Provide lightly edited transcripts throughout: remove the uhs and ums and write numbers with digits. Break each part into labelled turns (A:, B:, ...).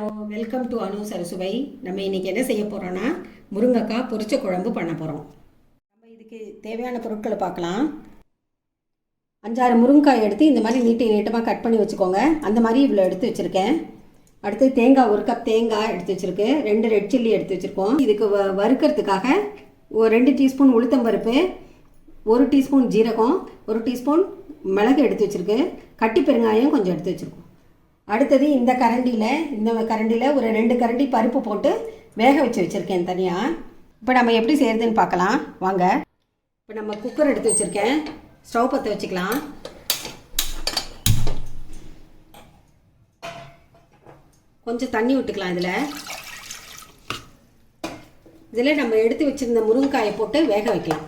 A: Hello, welcome to Arusuvai. நம்ம இன்றைக்கி என்ன செய்ய போகிறோன்னா முருங்கைக்காய் பொரிச்ச குழம்பு பண்ண போகிறோம். நம்ம இதுக்கு தேவையான பொருட்களை பார்க்கலாம். 5-6 முருங்கைக்காய் எடுத்து இந்த மாதிரி நீட்டமாக கட் பண்ணி வச்சுக்கோங்க. அந்த மாதிரி இவ்வளோ எடுத்து வச்சுருக்கேன். அடுத்து தேங்காய் 1 கப் தேங்காய் எடுத்து வச்சுருக்கு. 2 ரெட் சில்லி எடுத்து வச்சுருக்கோம். இதுக்கு வறுக்கிறதுக்காக ஒரு 2 டீஸ்பூன் உளுத்தம்பருப்பு, 1 டீஸ்பூன் ஜீரகம், 1 டீஸ்பூன் மிளகு எடுத்து வச்சுருக்கு. கட்டி பெருங்காயம் கொஞ்சம் எடுத்து வச்சுருக்கோம். அடுத்தது இந்த கரண்டியில் ஒரு 2 கரண்டி பருப்பு போட்டு வேக வச்சுருக்கேன் தனியாக. இப்போ நம்ம எப்படி செய்கிறதுன்னு பார்க்கலாம் வாங்க. இப்போ நம்ம குக்கர் எடுத்து வச்சுருக்கேன். ஸ்டவ் பற்ற வச்சுக்கலாம். கொஞ்சம் தண்ணி விட்டுக்கலாம். இதில் நம்ம எடுத்து வச்சுருந்த முருங்கைக்காயை போட்டு வேக வைக்கலாம்.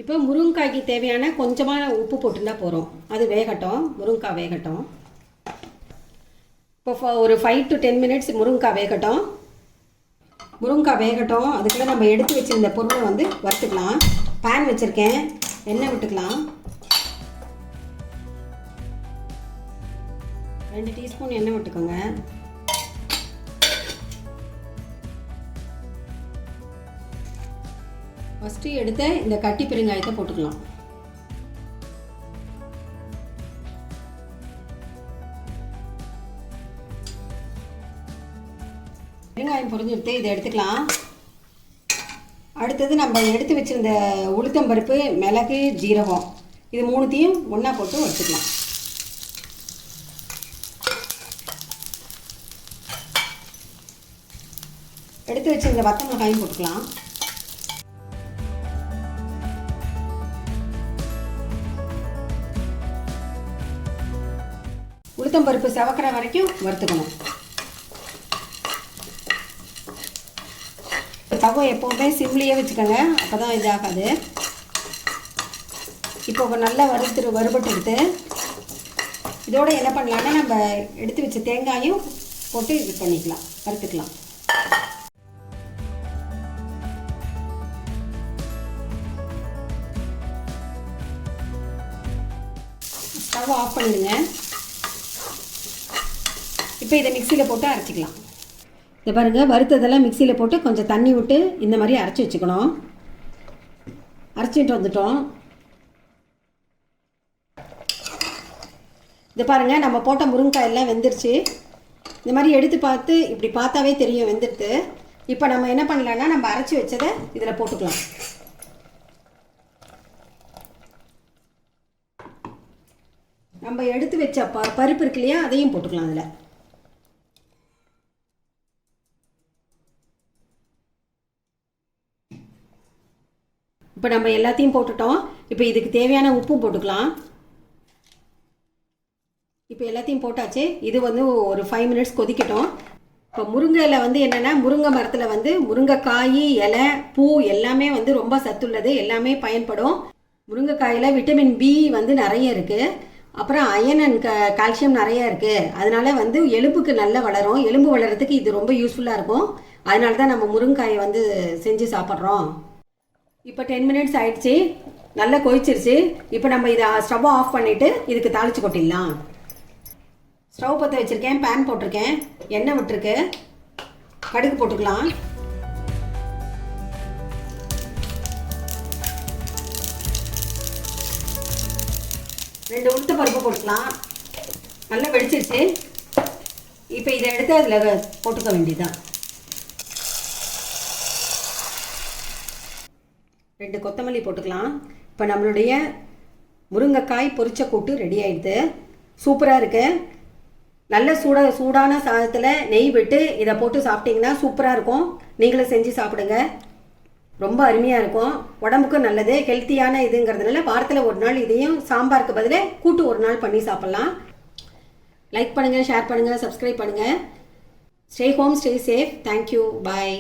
A: இப்போ முருங்கைக்காய்க்கு தேவையான கொஞ்சமான உப்பு போட்டுருந்தா போகிறோம். அது வேகட்டும், முருங்கைக்காய் வேகட்டும். இப்போ ஒரு 5 to 10 மினிட்ஸ் முருங்கைக்காய் வேகட்டும். அதுக்குள்ளே நம்ம எடுத்து வச்சுருந்த பொருளை வறுத்துக்கலாம். பேன் வச்சுருக்கேன், எண்ணெய் விட்டுக்கலாம். 2 டீஸ்பூன் எண்ணெய் விட்டுக்கோங்க. ஃபஸ்ட்டு எடுத்த இந்த கட்டி பெருங்காயத்தை போட்டுக்கலாம். பெருங்காயம் பொரிஞ்சுடுத்து இதை எடுத்துக்கலாம். அடுத்தது நம்ம எடுத்து வச்சுருந்த உளுத்தம்பருப்பு, மிளகு, ஜீரகம் இது 3த்தையும் ஒன்றா போட்டு வச்சுக்கலாம். எடுத்து வச்சுருந்த வத்த மிளகாயும் போட்டுக்கலாம். உளுத்தம்பருப்பு செவக்கிற வரைக்கும் வறுத்துக்கணும். ஸ்டவ்வை எப்போவுமே சிம்லேயே வச்சுக்கோங்க, அப்போ தான் இதாகாது. இப்போ நல்லா வறுபட்டு எடுத்து இதோடு என்ன பண்ணலான்னா நம்ம எடுத்து வச்ச தேங்காயும் போட்டு இது பண்ணிக்கலாம், வறுத்துக்கலாம். ஸ்டவ் ஆஃப் பண்ணிடுங்க. இப்போ இதை மிக்சியில் போட்டு அரைச்சிக்கலாம். இதை பாருங்கள், வறுத்ததெல்லாம் மிக்சியில் போட்டு கொஞ்சம் தண்ணி விட்டு இந்த மாதிரி அரைச்சி வச்சுக்கணும். அரைச்சிட்டு வந்துட்டோம். இதை பாருங்கள், நம்ம போட்ட முருங்கைக்காய் எல்லாம் வெந்துருச்சு. இந்த மாதிரி எடுத்து பார்த்து இப்படி பார்த்தாவே தெரியும் வெந்துடுது. இப்போ நம்ம என்ன பண்ணலான்னா நம்ம அரைச்சி வச்சதை இதில் போட்டுக்கலாம். நம்ம எடுத்து வச்ச பருப்பு இருக்கு இல்லையா, அதையும் போட்டுக்கலாம். அதில் இப்போ நம்ம எல்லாத்தையும் போட்டுட்டோம். இப்போ இதுக்கு தேவையான உப்பு போட்டுக்கலாம். இப்போ எல்லாத்தையும் போட்டாச்சு. இது ஒரு 5 மினிட்ஸ் கொதிக்கட்டும். இப்போ முருங்கையில் என்னென்னா முருங்கை மரத்தில் முருங்கைக்காய், இலை, பூ எல்லாமே ரொம்ப சத்துள்ளது, எல்லாமே பயன்படும். முருங்கைக்காயில் விட்டமின் பி நிறைய இருக்குது. அப்புறம் அயன் அண்ட் கால்சியம் நிறையா இருக்குது. அதனால எலும்புக்கு நல்லா வளரும். எலும்பு வளர்கிறதுக்கு இது ரொம்ப யூஸ்ஃபுல்லாக இருக்கும். அதனால தான் நம்ம முருங்கைக்காயை செஞ்சு சாப்பிட்றோம். இப்போ 10 மினிட்ஸ் ஆயிடுச்சு, நல்லா கொதிச்சிருச்சு. இப்போ நம்ம இதை ஸ்டவ் ஆஃப் பண்ணிவிட்டு இதுக்கு தாளித்து கொட்டிடலாம். ஸ்டவ் பற்ற வச்சுருக்கேன், பேன் போட்டிருக்கேன், எண்ணெய் விட்டுருக்கு. கடுகு போட்டுக்கலாம். ரெண்டு உளுத்த பருப்பு போட்டுக்கலாம். நல்லா வெடிச்சிருச்சு. இப்போ இதை எடுத்து அதில் போட்டுக்க வேண்டியதுதான். 2 கொத்தமல்லி போட்டுக்கலாம். இப்போ நம்மளுடைய முருங்கைக்காய் பொரிச்ச கூட்டு ரெடி ஆகிடுது. சூப்பராக இருக்குது. நல்ல சூடான சாதத்தில் நெய் விட்டு இதை போட்டு சாப்பிட்டிங்கன்னா சூப்பராக இருக்கும். நீங்களும் செஞ்சு சாப்பிடுங்க, ரொம்ப அருமையாக இருக்கும். உடம்புக்கும் நல்லது, ஹெல்த்தியான இதுங்கிறதுனால வாரத்தில் ஒரு நாள் இதையும் சாம்பாருக்கு பதிலாக கூட்டு ஒரு நாள் பண்ணி சாப்பிட்லாம். லைக் பண்ணுங்கள், ஷேர் பண்ணுங்கள், சப்ஸ்கிரைப் பண்ணுங்கள். Stay home, stay safe. Thank you, பாய்.